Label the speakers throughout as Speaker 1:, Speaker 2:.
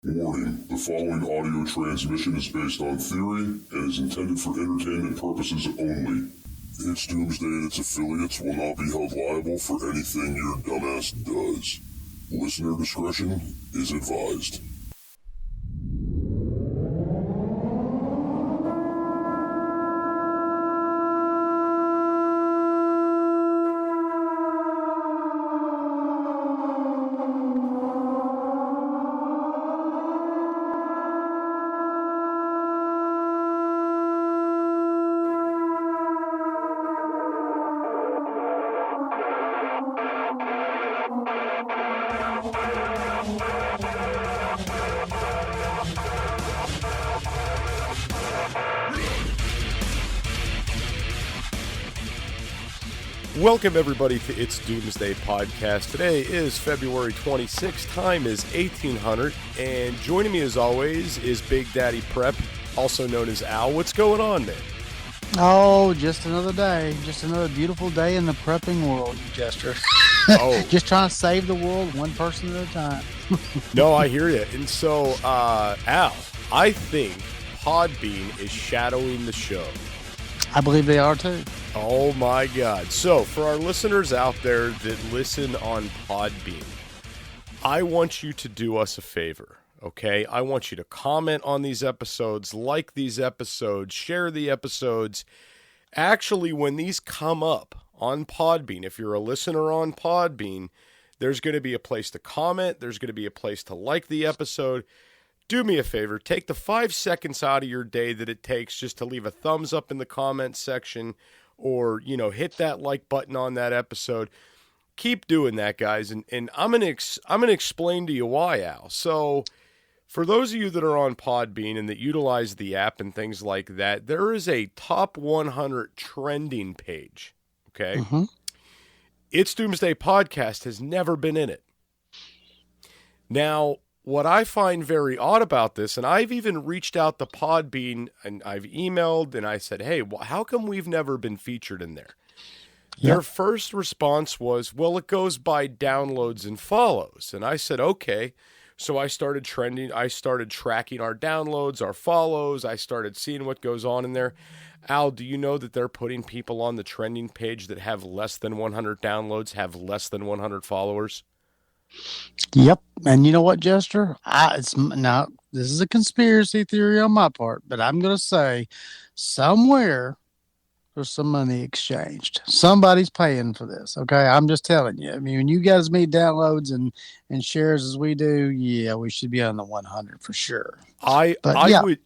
Speaker 1: Warning, the following audio transmission is based on theory and is intended for entertainment purposes only. It's Doomsday and its affiliates will not be held liable for anything your dumbass does. Listener discretion is advised.
Speaker 2: Welcome everybody to It's Doomsday Podcast. Today is February 26th, time is 1800, and joining me as always is Big Daddy Prep, also known as Al. What's going on, man?
Speaker 3: Oh, just another day. Just another beautiful day in the prepping world, Jester.
Speaker 2: Oh.
Speaker 3: Just trying to save the world one person at a time.
Speaker 2: No, I hear you. And so, Al, I think Podbean is shadowing the show.
Speaker 3: I believe they are too.
Speaker 2: Oh my God. So for our listeners out there that listen on Podbean, I want you to do us a favor, okay? I want you to comment on these episodes, like these episodes, share the episodes. Actually, when these come up on Podbean, if you're a listener on Podbean, there's going to be a place to comment. There's going to be a place to like the episode. Do me a favor, take the 5 seconds out of your day that it takes just to leave a thumbs up in the comment section or, hit that like button on that episode. Keep doing that, guys. And I'm going to explain to you why, Al. So for those of you that are on Podbean and that utilize the app and things like that, there is a top 100 trending page, okay?
Speaker 3: Mm-hmm.
Speaker 2: It's Doomsday Podcast has never been in it. Now, what I find very odd about this, and I've even reached out to Podbean, and I've emailed, and I said, hey, how come we've never been featured in there? Yep. Their first response was, well, it goes by downloads and follows. And I said, okay. So I started tracking our downloads, our follows. I started seeing what goes on in there. Al, do you know that they're putting people on the trending page that have less than 100 downloads, have less than 100 followers?
Speaker 3: Yep. And you know what, Jester? This is a conspiracy theory on my part, but I'm going to say somewhere there's some money exchanged. Somebody's paying for this. Okay. I'm just telling you. I mean, when you guys meet downloads and shares as we do, yeah, we should be on the 100 for sure.
Speaker 2: I would,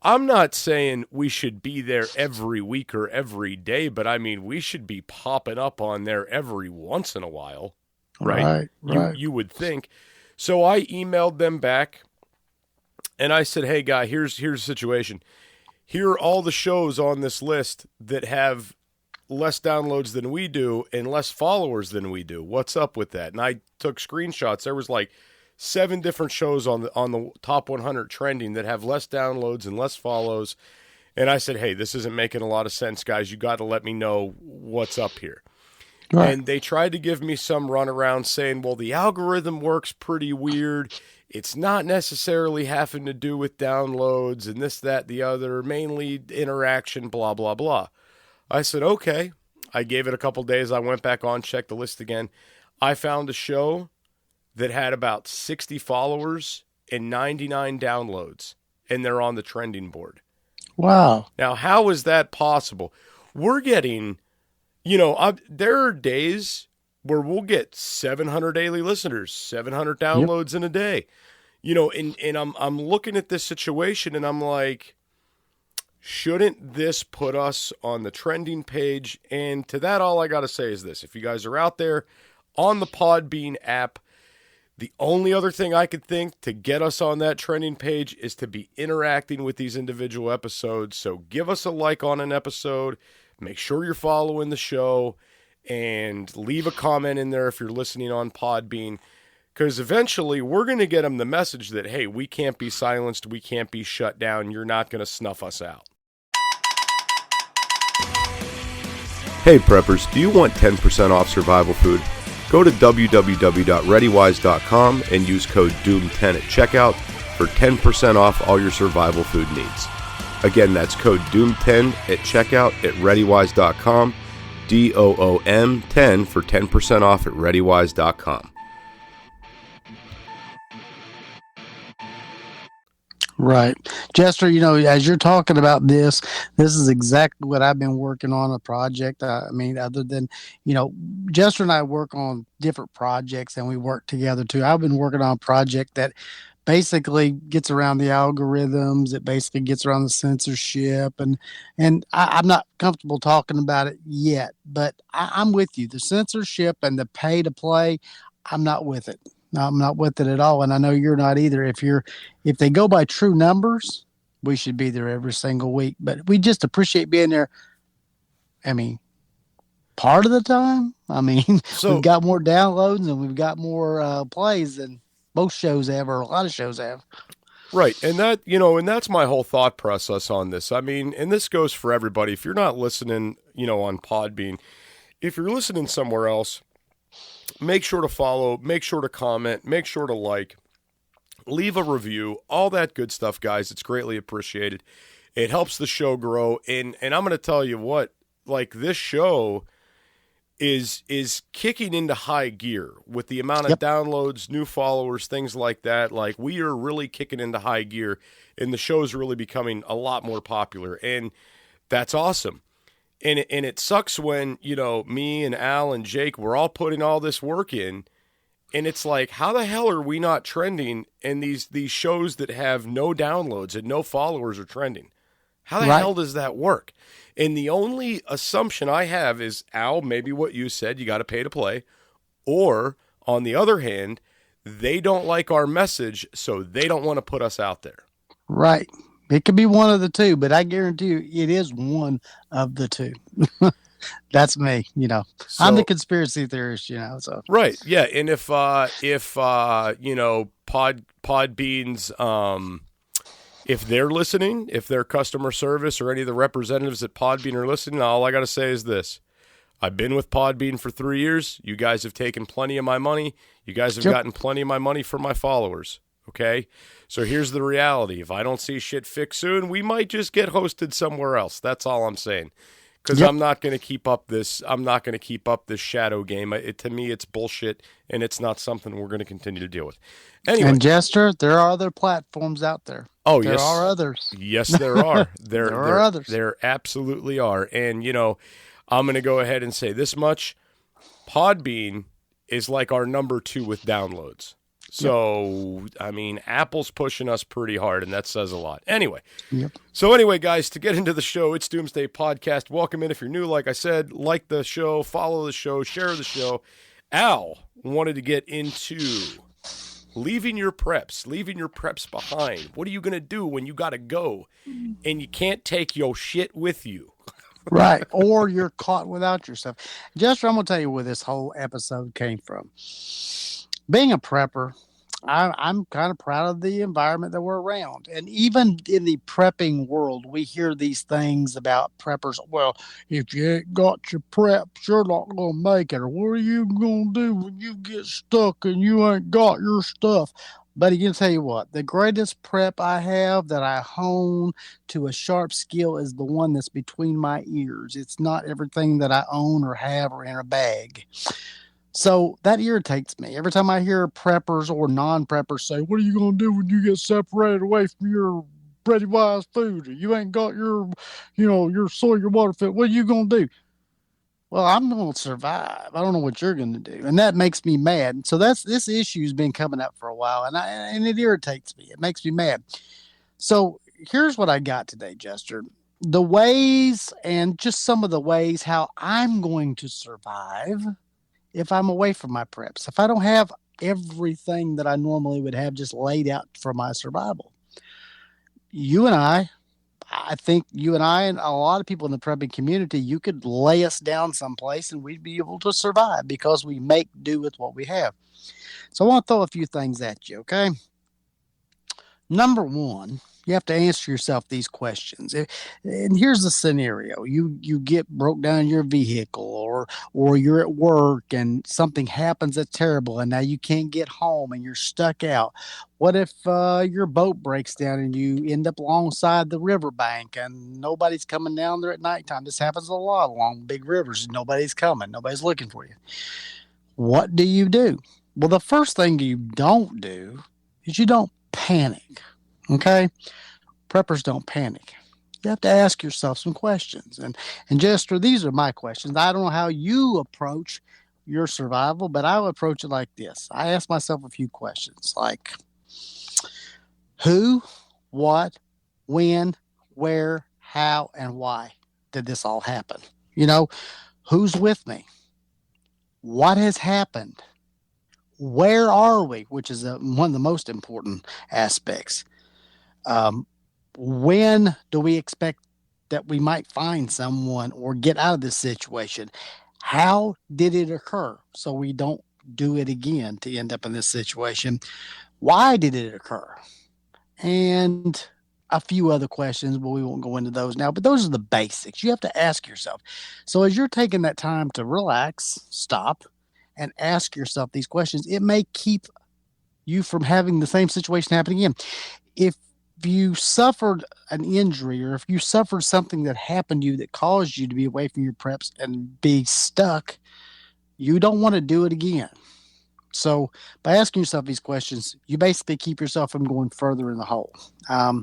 Speaker 2: I'm not saying we should be there every week or every day, but I mean, we should be popping up on there every once in a while. Right. You would think. So I emailed them back and I said, hey, guy, here's the situation. Here are all the shows on this list that have less downloads than we do and less followers than we do. What's up with that? And I took screenshots. There was like 7 different shows on the top 100 trending that have less downloads and less follows. And I said, hey, this isn't making a lot of sense, guys. You got to let me know what's up here. Right. And they tried to give me some runaround saying, well, the algorithm works pretty weird. It's not necessarily having to do with downloads and this, that, the other, mainly interaction, blah, blah, blah. I said, okay. I gave it a couple days. I went back on, checked the list again. I found a show that had about 60 followers and 99 downloads, and they're on the trending board.
Speaker 3: Wow.
Speaker 2: Now, how is that possible? We're getting... there are days where we'll get 700 daily listeners, 700 downloads in a day, and I'm looking at this situation and I'm like, shouldn't this put us on the trending page? And to that, all I got to say is this. If you guys are out there on the Podbean app, the only other thing I could think to get us on that trending page is to be interacting with these individual episodes. So give us a like on an episode. Make sure you're following the show and leave a comment in there if you're listening on Podbean, because eventually we're going to get them the message that, hey, we can't be silenced. We can't be shut down. You're not going to snuff us out. Hey, preppers, do you want 10% off survival food? Go to www.readywise.com and use code DOOM10 at checkout for 10% off all your survival food needs. Again, that's code DOOM10 at checkout at ReadyWise.com, DOOM10 for 10% off at ReadyWise.com.
Speaker 3: Right. Jester, as you're talking about this is exactly what I've been working on, a project. Other than, Jester and I work on different projects and we work together too. I've been working on a project that basically gets around the algorithms. It basically gets around the censorship. And I'm not comfortable talking about it yet, but I'm with you. The censorship and the pay to play, I'm not with it. No, I'm not with it at all, and I know you're not either. If they go by true numbers, we should be there every single week. But we just appreciate being there. Part of the time. So, we've got more downloads and we've got more plays than most shows have, or a lot of shows have.
Speaker 2: Right, and that's my whole thought process on this. And this goes for everybody. If you're not listening, on Podbean, if you're listening somewhere else, make sure to follow, make sure to comment, make sure to like, leave a review, all that good stuff, guys. It's greatly appreciated. It helps the show grow. And I'm going to tell you what, this show is kicking into high gear with the amount of downloads, new followers, things like that. We are really kicking into high gear, and the show's really becoming a lot more popular. And that's awesome. And it sucks when, me and Al and Jake, we're all putting all this work in, and it's like, how the hell are we not trending, and these shows that have no downloads and no followers are trending? How the hell does that work? And the only assumption I have is, Al, maybe what you said, you got to pay to play, or on the other hand, they don't like our message, so they don't want to put us out there. Right.
Speaker 3: It could be one of the two, but I guarantee you it is one of the two. That's me, So, I'm the conspiracy theorist, So
Speaker 2: right, yeah. And if Podbean's, if they're listening, if their customer service or any of the representatives at Podbean are listening, all I got to say is this: I've been with Podbean for 3 years. You guys have taken plenty of my money. You guys have gotten plenty of my money from my followers. Okay, so here's the reality. If I don't see shit fixed soon, we might just get hosted somewhere else. That's all I'm saying. Because I'm not going to keep up this. I'm not going to keep up this shadow game. To me, it's bullshit, and it's not something we're going to continue to deal with. Anyway,
Speaker 3: and Jester, there are other platforms out there.
Speaker 2: Oh,
Speaker 3: there
Speaker 2: yes,
Speaker 3: are others.
Speaker 2: Yes, there are.
Speaker 3: There are others.
Speaker 2: There absolutely are. And I'm going to go ahead and say this much: Podbean is like our number 2 with downloads. So, Apple's pushing us pretty hard, and that says a lot. Anyway, guys, to get into the show, it's Doomsday Podcast. Welcome in if you're new. Like I said, like the show, follow the show, share the show. Al wanted to get into leaving your preps behind. What are you going to do when you got to go and you can't take your shit with you?
Speaker 3: Right, or you're caught without your stuff. Jester, I'm going to tell you where this whole episode came from. Being a prepper, I'm kind of proud of the environment that we're around. And even in the prepping world, we hear these things about preppers. Well, if you ain't got your preps, you're not going to make it. Or what are you going to do when you get stuck and you ain't got your stuff? But I can tell you what, the greatest prep I have that I hone to a sharp skill is the one that's between my ears. It's not everything that I own or have or in a bag. So that irritates me. Every time I hear preppers or non-preppers say, what are you going to do when you get separated away from your Ready Wise food? Or you ain't got your soy, your water fit. What are you going to do? Well, I'm going to survive. I don't know what you're going to do. And that makes me mad. So this issue's been coming up for a while, and it irritates me. It makes me mad. So here's what I got today, Jester. The ways, and just some of the ways how I'm going to survive if I'm away from my preps, if I don't have everything that I normally would have just laid out for my survival. I think you and I and a lot of people in the prepping community, you could lay us down someplace and we'd be able to survive because we make do with what we have. So I want to throw a few things at you, okay? Number one, You have to answer yourself these questions. And here's the scenario. You get broke down in your vehicle, or you're at work and something happens that's terrible, and now you can't get home and you're stuck out. What if your boat breaks down and you end up alongside the riverbank and nobody's coming down there at nighttime? This happens a lot along big rivers. Nobody's coming. Nobody's looking for you. What do you do? Well, the first thing you don't do is you don't panic. Okay? Preppers don't panic. You have to ask yourself some questions. And Jester, these are my questions. I don't know how you approach your survival, but I would approach it like this. I ask myself a few questions like who, what, when, where, how, and why did this all happen? Who's with me? What has happened? Where are we? Which is one of the most important aspects. When do we expect that we might find someone or get out of this situation? How did it occur so we don't do it again to end up in this situation? Why did it occur? And a few other questions, but we won't go into those now. But those are the basics. You have to ask yourself. So as you're taking that time to relax, stop, and ask yourself these questions, it may keep you from having the same situation happen again. If you suffered an injury, or if you suffered something that happened to you that caused you to be away from your preps and be stuck, you don't want to do it again. So by asking yourself these questions, you basically keep yourself from going further in the hole. Now,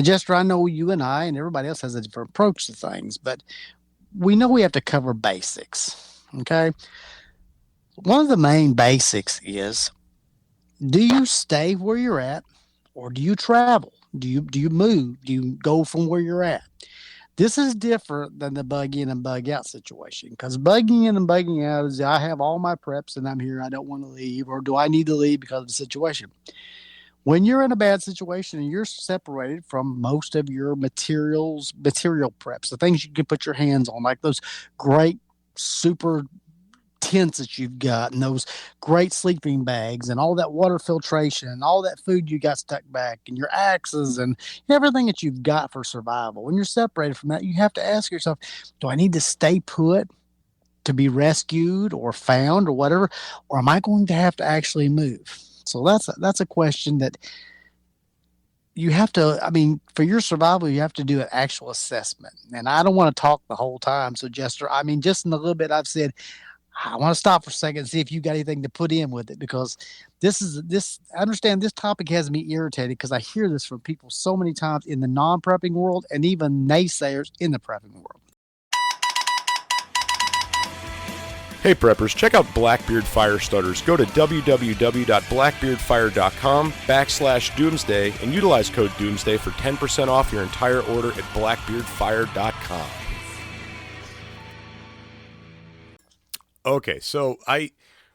Speaker 3: Jester, I know you and I and everybody else has a different approach to things, but we know we have to cover basics. Okay. One of the main basics is, do you stay where you're at, or do you travel? Do you move? Do you go from where you're at? This is different than the bug in and bug out situation, because bugging in and bugging out is I have all my preps and I'm here. I don't want to leave, or do I need to leave because of the situation? When you're in a bad situation and you're separated from most of your material preps, the things you can put your hands on, like those great super tents that you've got, and those great sleeping bags, and all that water filtration, and all that food you got stuck back, and your axes, and everything that you've got for survival. When you're separated from that, you have to ask yourself, do I need to stay put to be rescued or found or whatever, or am I going to have to actually move? So that's a question that you have to, for your survival, you have to do an actual assessment. And I don't want to talk the whole time. So Jester, just in the little bit I've said, I want to stop for a second and see if you got anything to put in with it, because I understand this topic has me irritated because I hear this from people so many times in the non-prepping world and even naysayers in the prepping world.
Speaker 2: Hey preppers, check out Blackbeard Fire Starters. Go to www.blackbeardfire.com/doomsday and utilize code doomsday for 10% off your entire order at blackbeardfire.com. Okay, so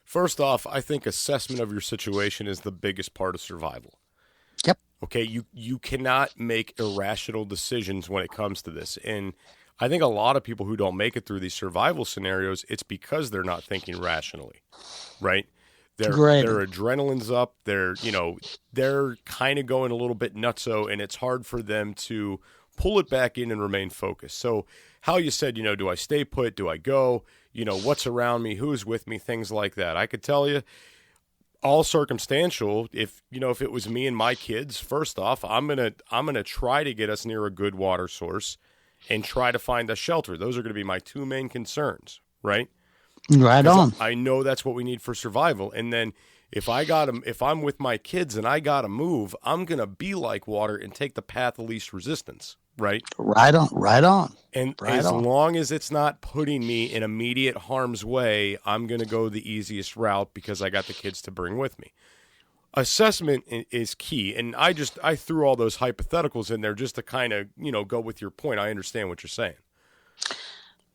Speaker 2: first off, I think assessment of your situation is the biggest part of survival.
Speaker 3: Yep.
Speaker 2: Okay, you cannot make irrational decisions when it comes to this. And I think a lot of people who don't make it through these survival scenarios, it's because they're not thinking rationally, right? Their adrenaline's up. They're kind of going a little bit nutso, and it's hard for them to pull it back in and remain focused. So how you said, do I stay put? Do I go? What's around me? Who's with me? Things like that. I could tell you, all circumstantial. If it was me and my kids, first off, I'm gonna try to get us near a good water source and try to find a shelter. Those are going to be my two main concerns, right?
Speaker 3: Right on.
Speaker 2: I know that's what we need for survival. And then if I'm with my kids and I gotta move, I'm gonna be like water and take the path of least resistance. Right?
Speaker 3: Right on.
Speaker 2: And as long as it's not putting me in immediate harm's way, I'm going to go the easiest route because I got the kids to bring with me. Assessment is key. And I threw all those hypotheticals in there just to kind of, go with your point. I understand what you're saying.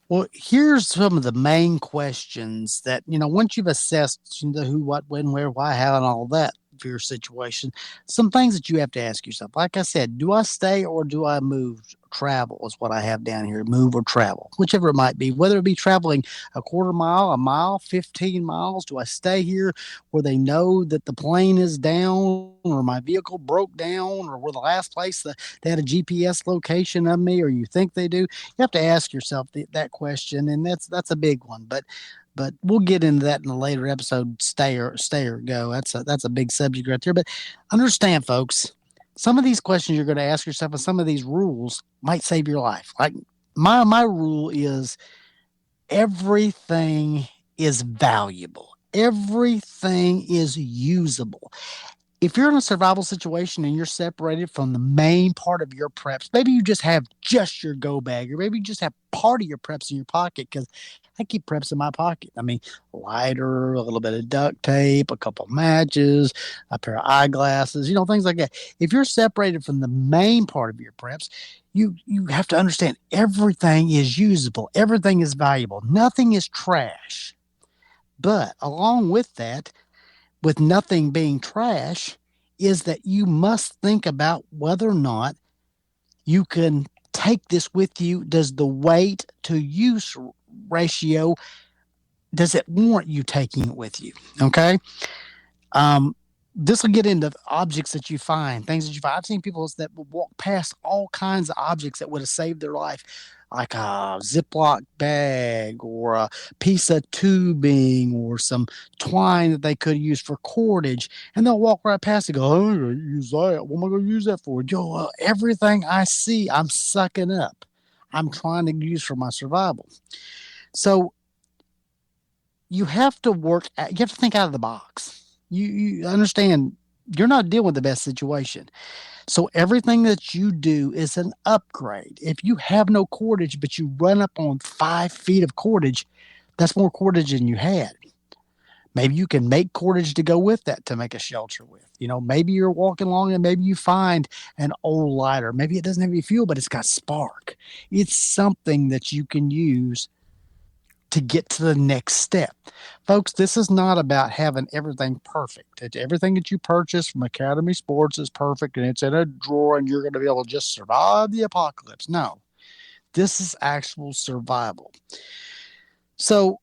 Speaker 3: Well, here's some of the main questions that, once you've assessed the who, what, when, where, why, how, and all that for your situation, some things that you have to ask yourself. Like I said, do I stay or do I move travel is what I have down here. Move or travel, whichever it might be, whether it be traveling a quarter mile, a mile, 15 miles. Do I stay here where they know that the plane is down or my vehicle broke down or where the last place that they had a GPS location of me, or you think they do? You have to ask yourself that question, and that's a big one. But we'll get into that in a later episode. Stay or go. That's a big subject right there. But understand, folks, some of these questions you're going to ask yourself and some of these rules might save your life. Like my rule is everything is valuable. Everything is usable. If you're in a survival situation and you're separated from the main part of your preps, maybe you just have just your go bag, or maybe you just have part of your preps in your pocket, because I keep preps in my pocket. I mean, lighter, a little bit of duct tape, a couple matches, a pair of eyeglasses, things like that. If you're separated from the main part of your preps, you have to understand everything is usable. Everything is valuable. Nothing is trash. But along with that, with nothing being trash, is that you must think about whether or not you can take this with you. Does the weight to use ratio, does it warrant you taking it with you? Okay. This will get into objects that you find, things that you find. I've seen people that will walk past all kinds of objects that would have saved their life, like a Ziploc bag or a piece of tubing or some twine that they could use for cordage. And they'll walk right past and go, oh, I'm going to use that. What am I going to use that for? Everything I see, I'm sucking up. I'm trying to use for my survival. So you have to think out of the box. You understand you're not dealing with the best situation. So everything that you do is an upgrade. If you have no cordage, but you run up on 5 feet of cordage, that's more cordage than you had. Maybe you can make cordage to go with that to make a shelter with. Maybe you're walking along and maybe you find an old lighter. Maybe it doesn't have any fuel, but it's got spark. It's something that you can use to get to the next step. Folks, this is not about having everything perfect. Everything that you purchase from Academy Sports is perfect and it's in a drawer and you're going to be able to just survive the apocalypse. No, this is actual survival. So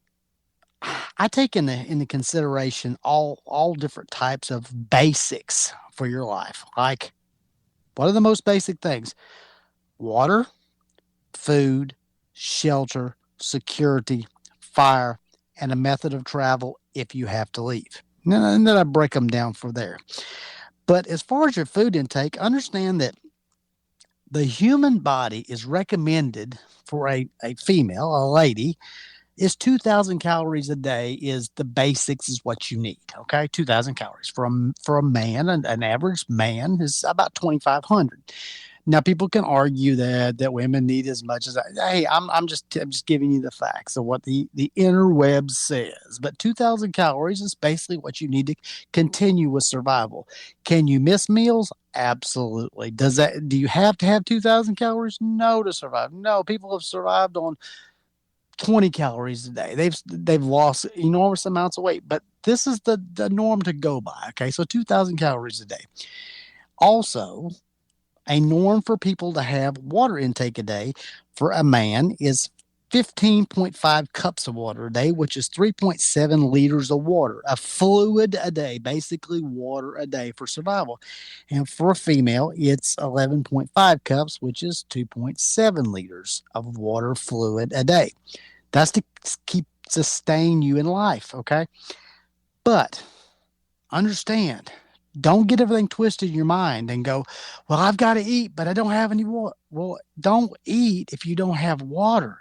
Speaker 3: I take into consideration all different types of basics for your life. Like, what are the most basic things? Water, food, shelter, security, fire, and a method of travel if you have to leave. And then I break them down from there. But as far as your food intake, understand that the human body is recommended for a female, a lady, is 2,000 calories a day is the basics, is what you need. Okay, 2,000 calories. For a man, an average man is about 2,500. Now, people can argue that women need as much as hey, I'm just giving you the facts of what the interweb says. But 2,000 calories is basically what you need to continue with survival. Can you miss meals? Absolutely. Do you have to have 2,000 calories? No, to survive. No, people have survived on 20 calories a day. They've lost enormous amounts of weight, but this is the norm to go by. Okay, so 2,000 calories a day. Also, a norm for people to have water intake a day for a man is 15.5 cups of water a day, which is 3.7 liters of water, a fluid a day, basically water a day for survival. And for a female, it's 11.5 cups, which is 2.7 liters of water fluid a day. That's to sustain you in life, okay? But understand, don't get everything twisted in your mind and go, well, I've got to eat, but I don't have any water. Well, don't eat if you don't have water,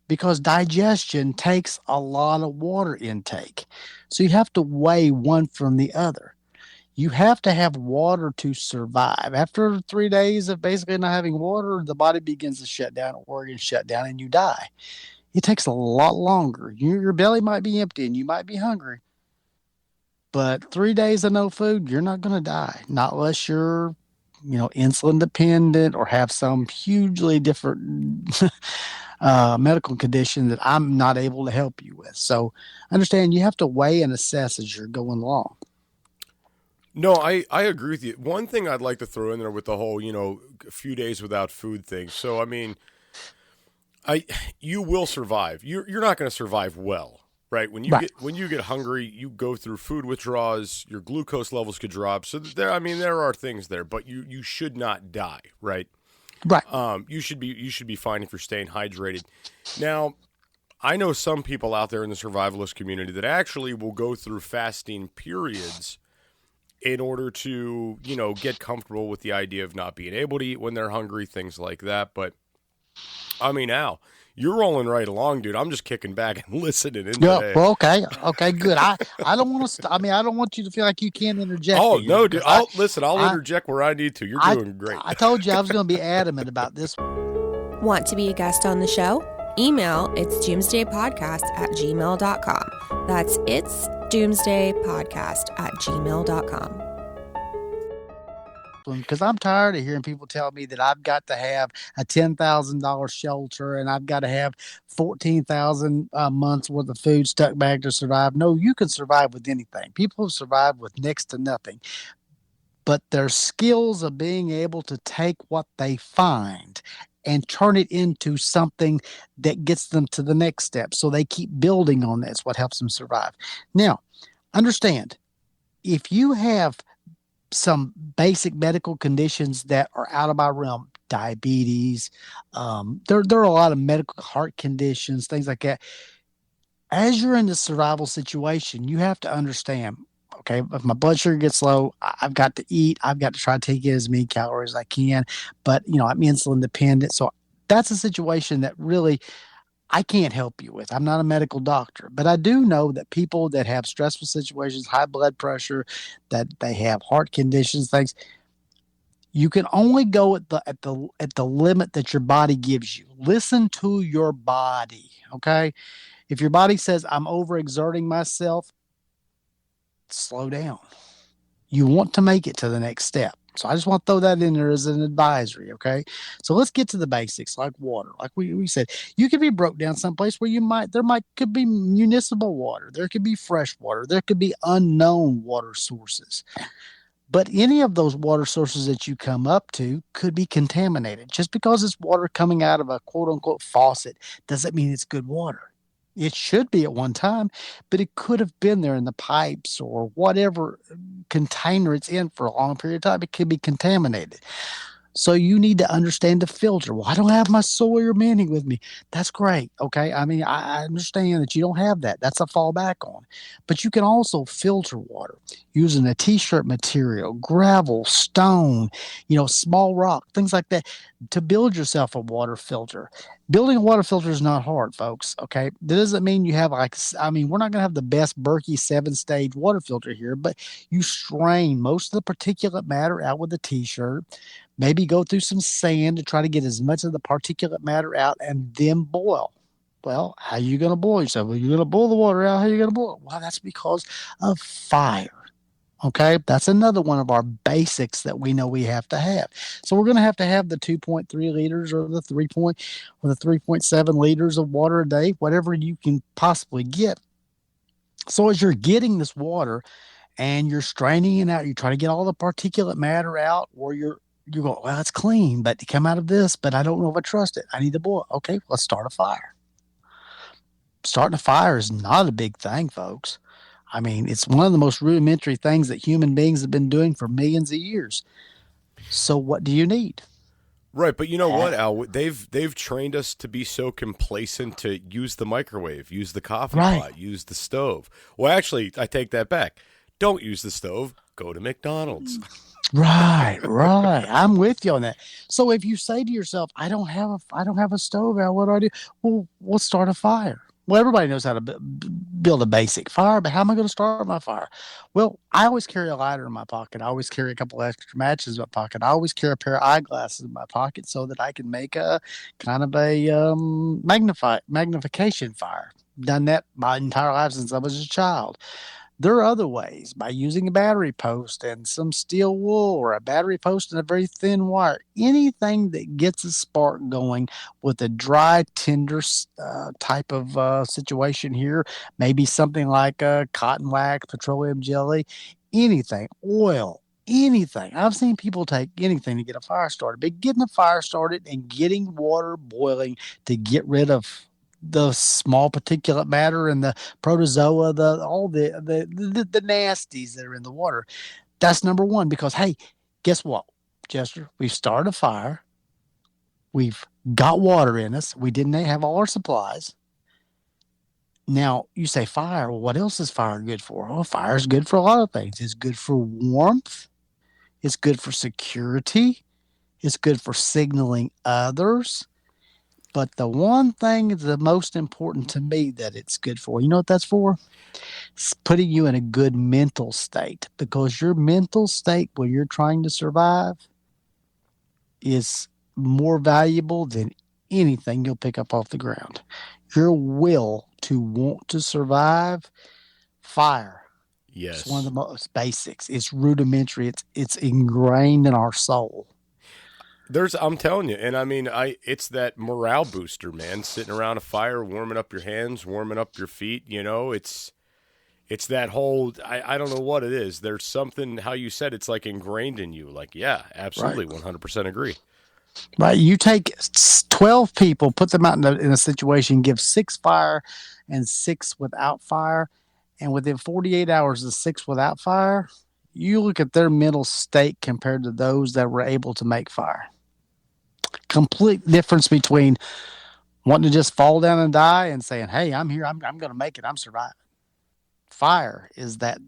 Speaker 3: because digestion takes a lot of water intake. So you have to weigh one from the other. You have to have water to survive. After 3 days of basically not having water, the body begins to shut down, organs shut down, and you die. It takes a lot longer. Your belly might be empty and you might be hungry. But 3 days of no food, you're not going to die. Not unless you're, insulin dependent or have some hugely different medical condition that I'm not able to help you with. So understand, you have to weigh and assess as you're going along.
Speaker 2: No, I agree with you. One thing I'd like to throw in there with the whole, a few days without food thing. So, I mean, you will survive. You're not going to survive well, right? When you get hungry, you go through food withdrawals. Your glucose levels could drop. So there are things there, but you should not die, right?
Speaker 3: Right.
Speaker 2: You should be fine if you're staying hydrated. Now, I know some people out there in the survivalist community that actually will go through fasting periods in order to, get comfortable with the idea of not being able to eat when they're hungry, things like that. But, I mean, Al, you're rolling right along, dude. I'm just kicking back and listening in today.
Speaker 3: Well, okay, good. I don't want to. I don't want you to feel like you can't interject.
Speaker 2: Oh no, dude. I'll interject where I need to. You're doing great.
Speaker 3: I told you I was going to be adamant about this.
Speaker 4: Want to be a guest on the show? Email it's doomsdaypodcast@gmail.com. That's it's doomsdaypodcast@gmail.com.
Speaker 3: Because I'm tired of hearing people tell me that I've got to have a $10,000 shelter and I've got to have 14,000 months worth of food stuck back to survive. No, you can survive with anything. People have survived with next to nothing. But their skills of being able to take what they find and turn it into something that gets them to the next step. So they keep building on that's what helps them survive. Now, understand, if you have some basic medical conditions that are out of my realm, diabetes, there are a lot of medical heart conditions, things like that. As you're in the survival situation, you have to understand, okay, if my blood sugar gets low, I've got to eat. I've got to try to take in as many calories as I can. But, I'm insulin dependent. So that's a situation that really I can't help you with. I'm not a medical doctor. But I do know that people that have stressful situations, high blood pressure, that they have heart conditions, things, you can only go at the limit that your body gives you. Listen to your body, okay? If your body says, I'm overexerting myself, slow down. You want to make it to the next step. So I just want to throw that in there as an advisory, okay? So let's get to the basics, like water. Like we said, you could be broke down someplace where could be municipal water. There could be fresh water. There could be unknown water sources. But any of those water sources that you come up to could be contaminated. Just because it's water coming out of a quote-unquote faucet doesn't mean it's good water. It should be at one time, but it could have been there in the pipes or whatever container it's in for a long period of time. It could be contaminated. So you need to understand the filter. Well, I don't have my soy or mini with me. That's great. Okay. I mean, I understand that you don't have that. That's a fallback on. But you can also filter water using a t-shirt material, gravel, stone, small rock, things like that to build yourself a water filter. Building a water filter is not hard, folks. Okay. That doesn't mean you have we're not going to have the best Berkey 7-stage water filter here, but you strain most of the particulate matter out with a t-shirt. Maybe go through some sand to try to get as much of the particulate matter out and then boil. Well, how are you going to boil yourself? Well, you're going to boil the water out. How are you going to boil it? Well, that's because of fire. Okay, that's another one of our basics that we know we have to have. So we're going to have the 2.3 liters or the 3.7 liters of water a day, whatever you can possibly get. So as you're getting this water and you're straining it out, you try to get all the particulate matter out, or you go, well, it's clean, but to come out of this, but I don't know if I trust it. I need to boil. Okay, let's start a fire. Starting a fire is not a big thing, folks. I mean, it's one of the most rudimentary things that human beings have been doing for millions of years. So what do you need?
Speaker 2: Right, but you know what, Al? They've trained us to be so complacent to use the microwave, use the coffee pot, use the stove. Well, actually, I take that back. Don't use the stove. Go to McDonald's.
Speaker 3: Right. I'm with you on that. So if you say to yourself, I don't have a stove, Al, what do I do? Well, let's start a fire. Well, everybody knows how to build a basic fire, but how am I going to start my fire? Well, I always carry a lighter in my pocket. I always carry a couple of extra matches in my pocket. I always carry a pair of eyeglasses in my pocket so that I can make a kind of a magnification fire. Done that my entire life since I was a child. There are other ways, by using a battery post and some steel wool or a battery post and a very thin wire. Anything that gets a spark going with a dry, tender type of situation here, maybe something like cotton wax, petroleum jelly. anything, oil, anything. I've seen people take anything to get a fire started, but getting a fire started and getting water boiling to get rid of the small particulate matter and the protozoa, all the nasties that are in the water. That's number one, because, hey, guess what, Jester? We've started a fire. We've got water in us. We didn't have all our supplies. Now, you say fire. Well, what else is fire good for? Well, fire is good for a lot of things. It's good for warmth. It's good for security. It's good for signaling others. But the one thing that's the most important to me that it's good for, you know what that's for? It's putting you in a good mental state, because your mental state when you're trying to survive is more valuable than anything you'll pick up off the ground. Your will to want to survive, fire.
Speaker 2: Yes.
Speaker 3: It's one of the most basics. It's rudimentary. It's ingrained in our soul.
Speaker 2: I'm telling you, and I mean, it's that morale booster, man. Sitting around a fire, warming up your hands, warming up your feet. You know, it's that whole. I don't know what it is. There's something. How you said it's like ingrained in you. Like, yeah, absolutely, 100% agree.
Speaker 3: Right. You take 12 people, put them out in a situation, give 6 fire and 6 without fire, and within 48 hours, the 6 without fire, you look at their mental state compared to those that were able to make fire. Complete difference between wanting to just fall down and die and saying, hey, I'm here. I'm going to make it. I'm surviving. Fire is that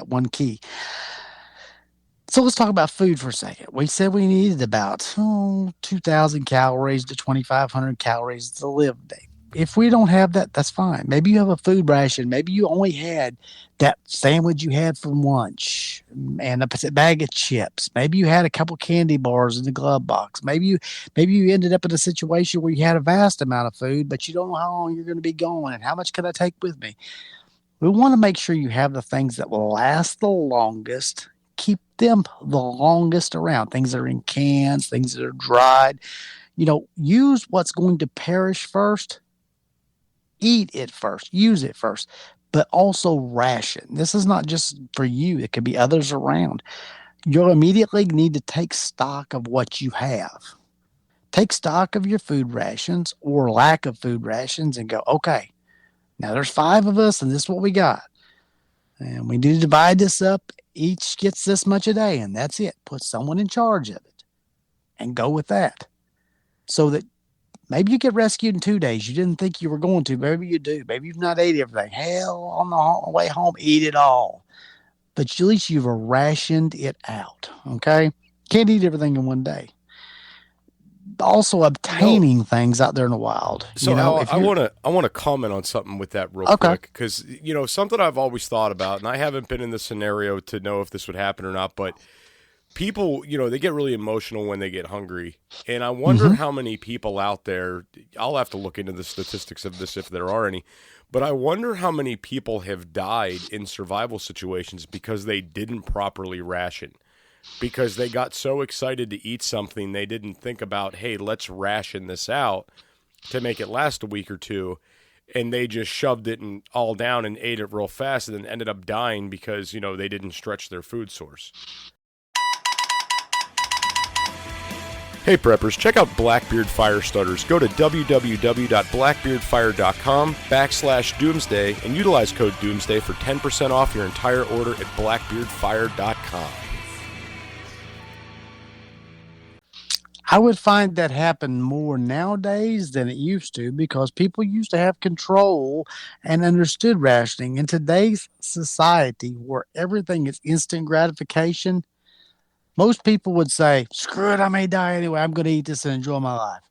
Speaker 3: one key. So let's talk about food for a second. We said we needed about 2,000 calories to 2,500 calories to live a day. If we don't have that, that's fine. Maybe you have a food ration. Maybe you only had that sandwich you had from lunch and a bag of chips. Maybe you had a couple candy bars in the glove box. Maybe you ended up in a situation where you had a vast amount of food, but you don't know how long you're going to be going and how much can I take with me. We want to make sure you have the things that will last the longest. Keep them the longest around. Things that are in cans, things that are dried. Use what's going to perish first. Eat it first. Use it first. But also ration. This is not just for you. It could be others around. You'll immediately need to take stock of what you have. Take stock of your food rations or lack of food rations and go, okay, now there's 5 of us and this is what we got. And we need to divide this up. Each gets this much a day, and that's it. Put someone in charge of it and go with that. So that maybe you get rescued in 2 days. You didn't think you were going to. Maybe you do. Maybe you've not ate everything. Hell, on the way home, eat it all. But at least you've rationed it out, okay? Can't eat everything in one day. Also obtaining things out there in the wild.
Speaker 2: So I want to comment on something with that real quick, because something I've always thought about, and I haven't been in the scenario to know if this would happen or not, but people, they get really emotional when they get hungry, and I wonder how many people out there. I'll have to look into the statistics of this if there are any, but I wonder how many people have died in survival situations because they didn't properly ration. Because they got so excited to eat something, they didn't think about, hey, let's ration this out to make it last a week or two, and they just shoved it all down and ate it real fast and then ended up dying because, they didn't stretch their food source. Hey preppers, check out Blackbeard Fire Starters. Go to www.blackbeardfire.com/doomsday and utilize code doomsday for 10% off your entire order at blackbeardfire.com.
Speaker 3: I would find that happen more nowadays than it used to, because people used to have control and understood rationing. In today's society where everything is instant gratification, most people would say, screw it, I may die anyway. I'm going to eat this and enjoy my life.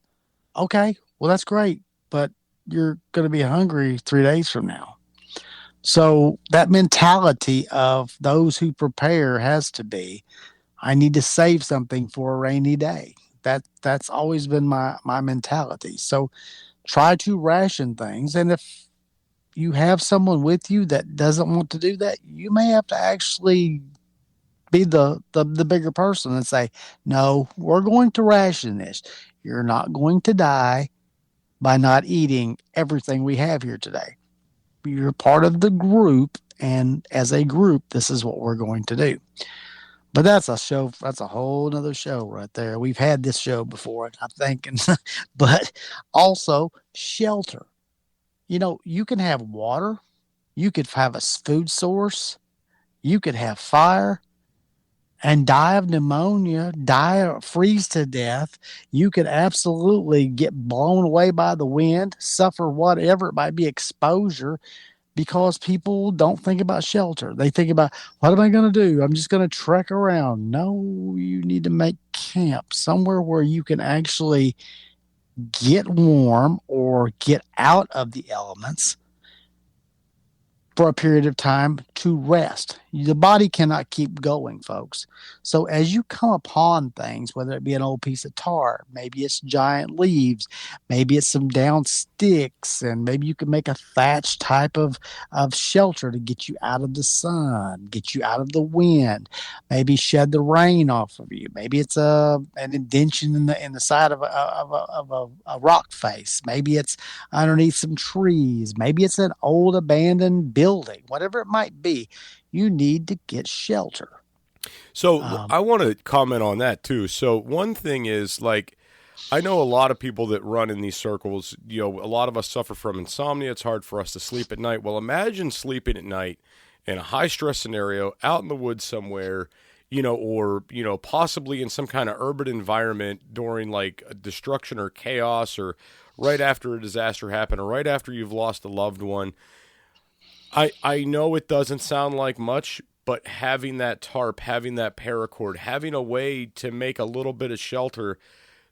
Speaker 3: Okay, well, that's great, but you're going to be hungry 3 days from now. So that mentality of those who prepare has to be, I need to save something for a rainy day. That's always been my mentality. So try to ration things. And if you have someone with you that doesn't want to do that, you may have to actually be the bigger person and say, no, we're going to ration this. You're not going to die by not eating everything we have here today. You're part of the group And as a group, this is what we're going to do. But that's a show. That's a whole nother show right there. We've had this show before, I think. But also shelter. You can have water. You could have a food source. You could have fire and die of pneumonia, die or freeze to death. You could absolutely get blown away by the wind, suffer whatever it might be, exposure, because people don't think about shelter. They think about, what am I going to do? I'm just going to trek around. No, you need to make camp somewhere where you can actually get warm or get out of the elements for a period of time to rest. The body cannot keep going, folks. So as you come upon things, whether it be an old piece of tar, maybe it's giant leaves, maybe it's some down sticks, and maybe you can make a thatch type of shelter to get you out of the sun, get you out of the wind, maybe shed the rain off of you. Maybe it's an indention in the side of a rock face. Maybe it's underneath some trees. Maybe it's an old abandoned building. Whatever it might be, you need to get shelter.
Speaker 2: So I want to comment on that too. So one thing is, like, I know a lot of people that run in these circles, a lot of us suffer from insomnia. It's hard for us to sleep at night. Well, imagine sleeping at night in a high stress scenario out in the woods somewhere, or possibly in some kind of urban environment during like destruction or chaos, or right after a disaster happened, or right after you've lost a loved one. I know it doesn't sound like much, but having that tarp, having that paracord, having a way to make a little bit of shelter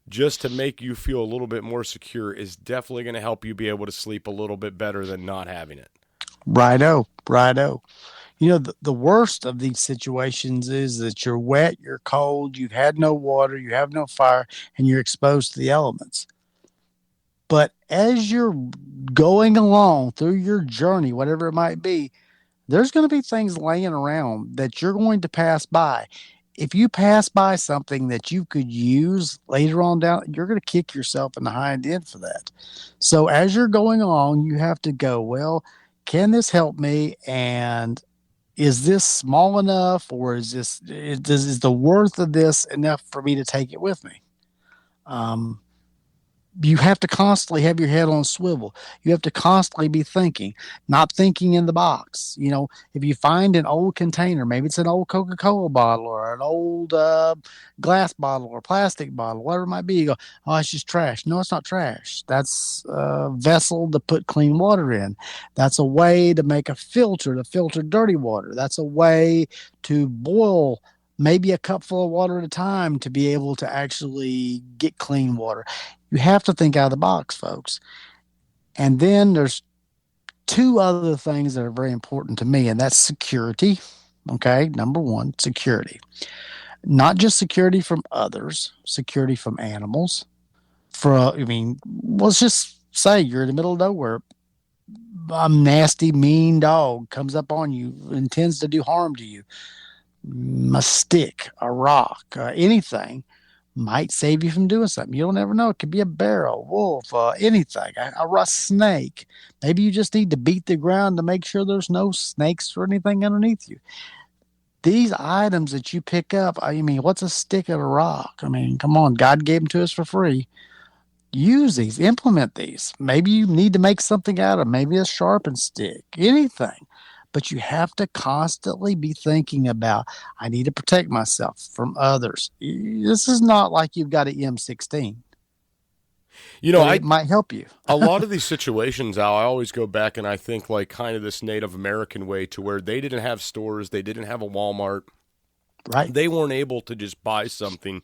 Speaker 2: just to make you feel a little bit more secure is definitely going to help you be able to sleep a little bit better than not having it.
Speaker 3: Righto. The worst of these situations is that you're wet, you're cold, you've had no water, you have no fire, and you're exposed to the elements. But as you're going along through your journey, whatever it might be, there's going to be things laying around that you're going to pass by. If you pass by something that you could use later on down, you're going to kick yourself in the hind end for that. So as you're going along, you have to go, well, can this help me? And is this small enough, or is the worth of this enough for me to take it with me? You have to constantly have your head on a swivel. You have to constantly be thinking, not thinking in the box. If you find an old container, maybe it's an old Coca-Cola bottle or an old glass bottle or plastic bottle, whatever it might be, you go, oh, it's just trash. No, it's not trash. That's a vessel to put clean water in. That's a way to make a filter to filter dirty water. That's a way to boil maybe a cup full of water at a time to be able to actually get clean water. You have to think out of the box, folks. And then there's two other things that are very important to me, and that's security. Okay, number one, security. Not just security from others, security from animals. Let's just say you're in the middle of nowhere. A nasty, mean dog comes up on you, intends to do harm to you. A stick, a rock, anything might save you from doing something. You don't ever know. It could be a bear, a wolf, anything, a snake. Maybe you just need to beat the ground to make sure there's no snakes or anything underneath you. These items that you pick up, what's a stick and a rock? Come on, God gave them to us for free. Use these, implement these. Maybe you need to make something out of, maybe a sharpened stick, anything. But you have to constantly be thinking about, I need to protect myself from others. This is not like you've got an M16. It might help you.
Speaker 2: A lot of these situations, Al, I always go back and I think like kind of this Native American way to where they didn't have stores, they didn't have a Walmart.
Speaker 3: Right.
Speaker 2: They weren't able to just buy something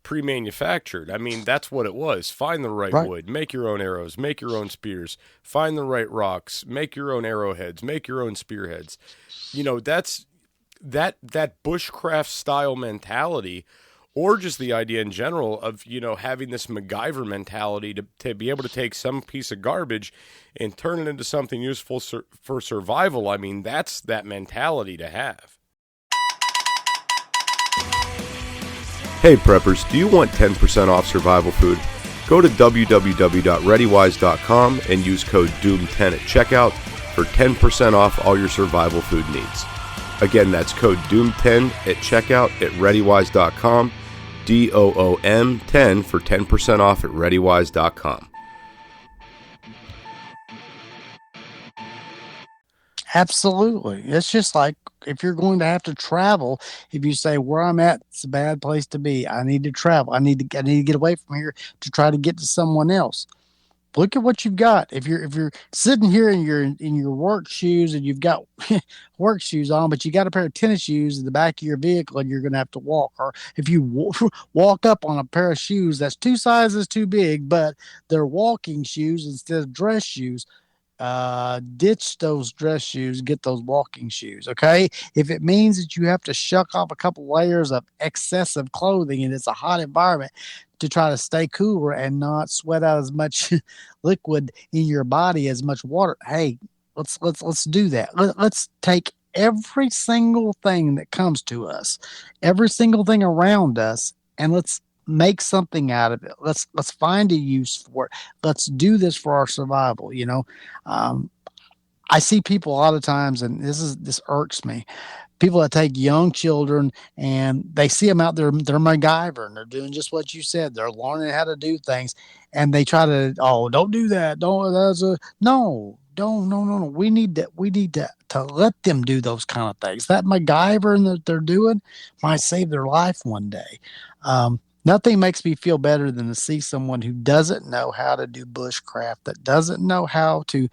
Speaker 2: pre-manufactured. That's what it was. Find the right wood, make your own arrows, make your own spears, find the right rocks, make your own arrowheads, make your own spearheads. That's that bushcraft style mentality, or just the idea in general of, having this MacGyver mentality to be able to take some piece of garbage and turn it into something useful for survival. That's that mentality to have. Hey preppers, do you want 10% off survival food? Go to www.readywise.com and use code DOOM10 at checkout for 10% off all your survival food needs. Again, that's code DOOM10 at checkout at ReadyWise.com, DOOM10 for 10% off at ReadyWise.com.
Speaker 3: Absolutely. It's just like if you're going to have to travel, if you say where I'm at, it's a bad place to be. I need to travel. I need to get away from here to try to get to someone else. Look at what you've got. If you're sitting here in your work shoes and you've got work shoes on, but you got a pair of tennis shoes in the back of your vehicle and you're going to have to walk, or if you walk up on a pair of shoes that's 2 sizes too big, but they're walking shoes instead of dress shoes, ditch those dress shoes, get those walking shoes. Okay. If it means that you have to shuck off a couple layers of excessive clothing and it's a hot environment to try to stay cooler and not sweat out as much liquid in your body, as much water. Hey, let's do that. Let's take every single thing that comes to us, every single thing around us, and let's make something out of it. Let's find a use for it. Let's do this for our survival. I see people a lot of times, and this irks me. People that take young children and they see them out there, they're MacGyver and they're doing just what you said. They're learning how to do things, and they try to, don't do that. No. We need to let them do those kind of things. That MacGyver that they're doing might save their life one day. Nothing makes me feel better than to see someone who doesn't know how to do bushcraft, that doesn't know how to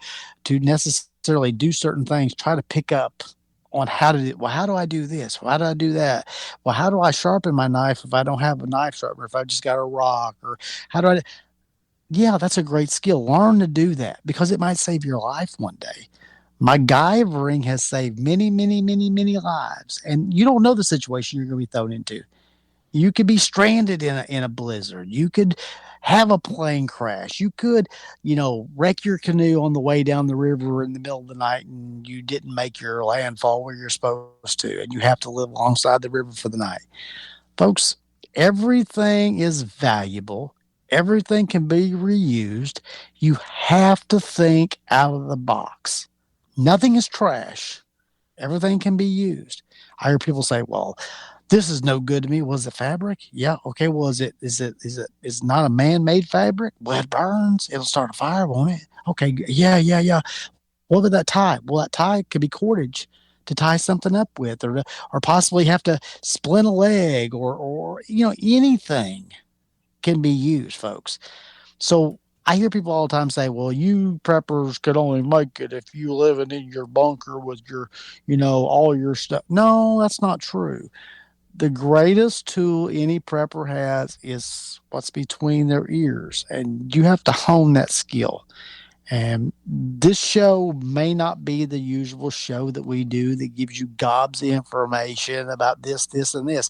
Speaker 3: necessarily do certain things, try to pick up on how to do. Well, how do I do this? Well, how do I do that? Well, how do I sharpen my knife if I don't have a knife sharpener, if I've just got a rock? Or how do I? Yeah, that's a great skill. Learn to do that because it might save your life one day. MacGyvering has saved many, many, many, many lives. And you don't know the situation you're going to be thrown into. You could be stranded in a blizzard. You could have a plane crash. You could, wreck your canoe on the way down the river in the middle of the night and you didn't make your landfall where you're supposed to, and you have to live alongside the river for the night. Folks, everything is valuable. Everything can be reused. You have to think out of the box. Nothing is trash. Everything can be used. I hear people say, well, this is no good to me. Was it fabric? Yeah. Okay. Well, is it not a man-made fabric? Well, it burns. It'll start a fire, won't it? Okay. Yeah. What about that tie? Well, that tie could be cordage to tie something up with, or possibly have to splint a leg, or anything can be used, folks. So I hear people all the time say, well, you preppers could only make it if you living in your bunker with your, all your stuff. No, that's not true. The greatest tool any prepper has is what's between their ears, and you have to hone that skill. And this show may not be the usual show that we do that gives you gobs of information about this, and this,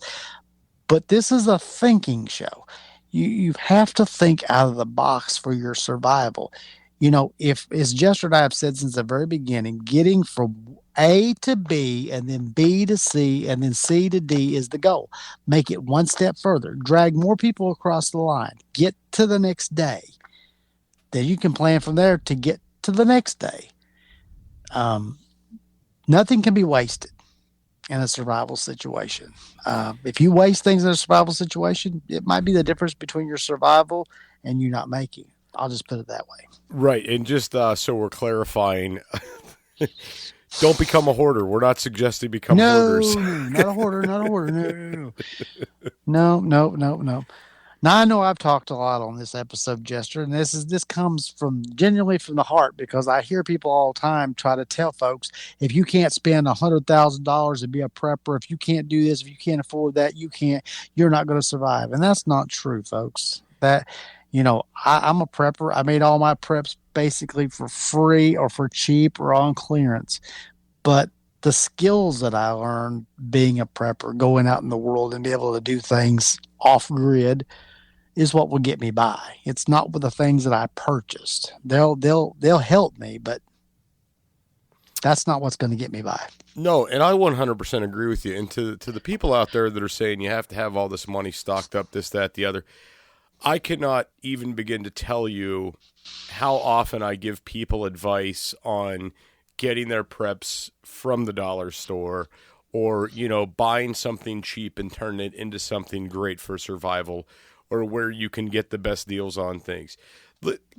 Speaker 3: but this is a thinking show. You have to think out of the box for your survival. If, as Jester and I have said since the very beginning, getting from A to B and then B to C and then C to D is the goal. Make it one step further. Drag more people across the line. Get to the next day. Then you can plan from there to get to the next day. Nothing can be wasted in a survival situation. If you waste things in a survival situation, it might be the difference between your survival and you not making it. I'll just put it that way.
Speaker 2: Right. And just so we're clarifying, don't become a hoarder. We're not suggesting become hoarders.
Speaker 3: No, not a hoarder. No. Now, I know I've talked a lot on this episode, Jester, and this comes genuinely from the heart, because I hear people all the time try to tell folks, if you can't spend $100,000 to be a prepper, if you can't do this, if you can't afford that, you're not going to survive. And that's not true, folks. I'm a prepper. I made all my preps basically for free or for cheap or on clearance. But the skills that I learned being a prepper, going out in the world and be able to do things off grid, is what will get me by. It's not with the things that I purchased. They'll help me, but that's not what's going to get me by.
Speaker 2: No, and I 100% agree with you. And to the people out there that are saying you have to have all this money stocked up, this, that, the other, I cannot even begin to tell you how often I give people advice on getting their preps from the dollar store, or, you know, buying something cheap and turning it into something great for survival, or where you can get the best deals on things.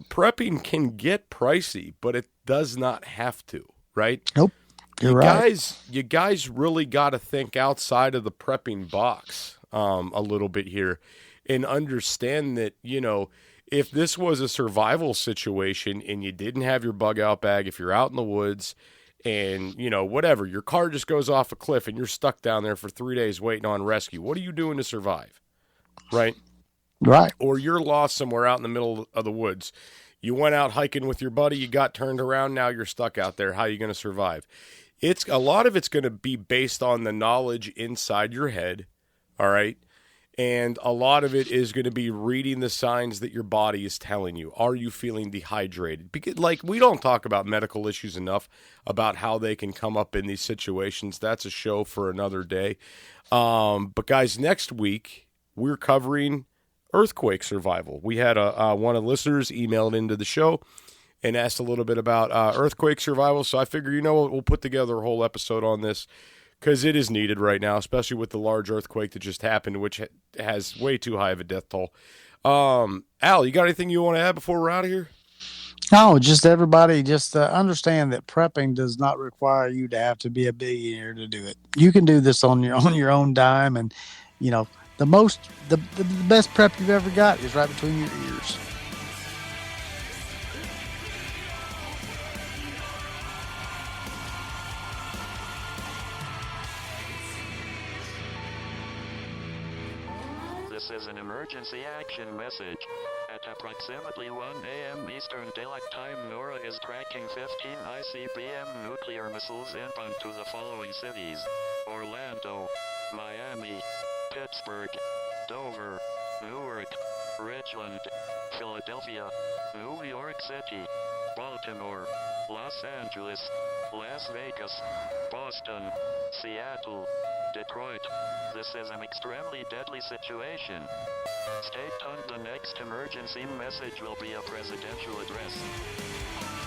Speaker 2: Prepping can get pricey, but it does not have to, right?
Speaker 3: Nope. You're right.
Speaker 2: You guys really got to think outside of the prepping box a little bit here, and understand that, you know, if this was a survival situation and you didn't have your bug out bag, if you're out in the woods and, you know, whatever, your car just goes off a cliff and you're stuck down there for 3 days waiting on rescue, what are you doing to survive? Right?
Speaker 3: Right.
Speaker 2: Or you're lost somewhere out in the middle of the woods. You went out hiking with your buddy, you got turned around, now you're stuck out there. How are you going to survive? A lot of it's going to be based on the knowledge inside your head, all right? And a lot of it is going to be reading the signs that your body is telling you. Are you feeling dehydrated? Because, like, we don't talk about medical issues enough, about how they can come up in these situations. That's a show for another day. But, guys, next week, we're covering earthquake survival. We had one of the listeners emailed into the show and asked a little bit about earthquake survival. So I figure, you know what, we'll put together a whole episode on this, because it is needed right now, especially with the large earthquake that just happened, which has way too high of a death toll. Al, you got anything you want to add before we're out of here?
Speaker 3: No, just everybody just understand that prepping does not require you to have to be a billionaire to do it. You can do this on your own dime, and, you know, the best prep you've ever got is right between your ears.
Speaker 5: This is an emergency action message. At approximately 1 a.m. Eastern Daylight Time, NORAD is tracking 15 ICBM nuclear missiles inbound to the following cities: Orlando, Miami, Pittsburgh, Dover, Newark, Richland, Philadelphia, New York City, Baltimore, Los Angeles, Las Vegas, Boston, Seattle, Detroit. This is an extremely deadly situation. Stay tuned. The next emergency message will be a presidential address.